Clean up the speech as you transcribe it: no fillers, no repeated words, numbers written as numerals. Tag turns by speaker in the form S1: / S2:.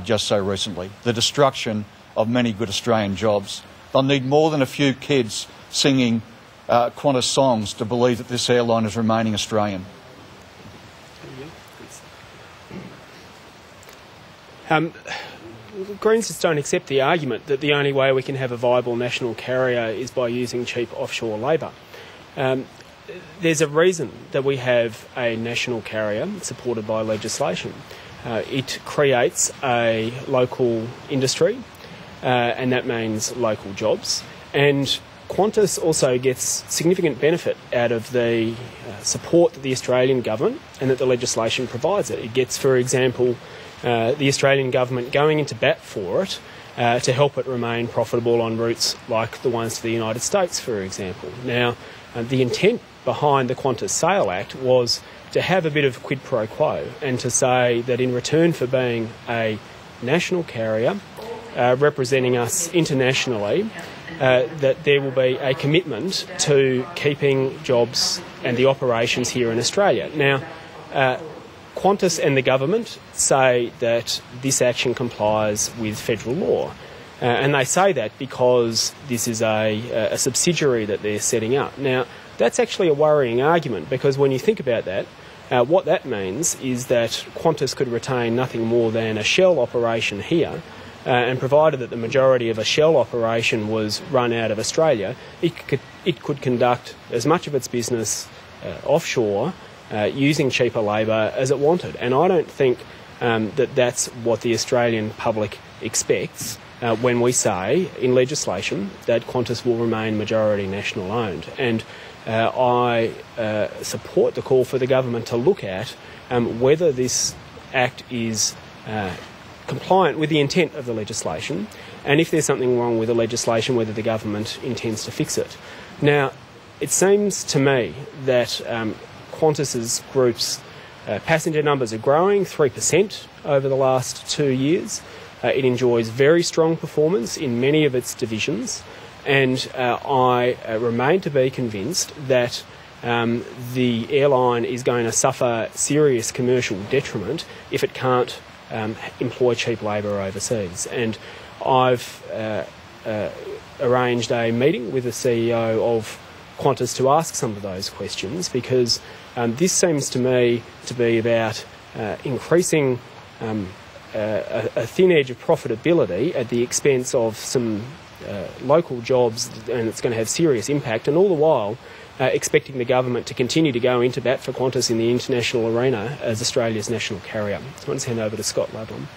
S1: just so recently, the destruction of many good Australian jobs. They'll need more than a few kids singing Qantas songs to believe that this airline is remaining Australian.
S2: Greens just don't accept the argument that the only way we can have a viable national carrier is by using cheap offshore labour. There's a reason that we have a national carrier supported by legislation. It creates a local industry, and that means local jobs. And Qantas also gets significant benefit out of the support that the Australian government and that the legislation provides it. It gets, for example, the Australian government going into bat for it to help it remain profitable on routes like the ones to the United States, for example. Now, the intent behind the Qantas Sale Act was to have a bit of quid pro quo and to say that in return for being a national carrier representing us internationally, that there will be a commitment to keeping jobs and the operations here in Australia. Now, Qantas and the government say that this action complies with federal law. And they say that because this is a subsidiary that they're setting up. Now, that's actually a worrying argument, because when you think about that, what that means is that Qantas could retain nothing more than a shell operation here, and provided that the majority of a shell operation was run out of Australia, it could conduct as much of its business offshore using cheaper labour as it wanted. And I don't think that that's what the Australian public expects when we say in legislation that Qantas will remain majority national owned. And I support the call for the government to look at whether this act is compliant with the intent of the legislation, and if there's something wrong with the legislation, whether the government intends to fix it. Now, it seems to me that Qantas's group's passenger numbers are growing 3% over the last 2 years. It enjoys very strong performance in many of its divisions, and I remain to be convinced that the airline is going to suffer serious commercial detriment if it can't employ cheap labour overseas. And I've arranged a meeting with the CEO of Qantas to ask some of those questions, because this seems to me to be about increasing a thin edge of profitability at the expense of some local jobs, and it's going to have serious impact, and all the while expecting the government to continue to go into bat for Qantas in the international arena as Australia's national carrier. So I want to hand over to Scott Lablin.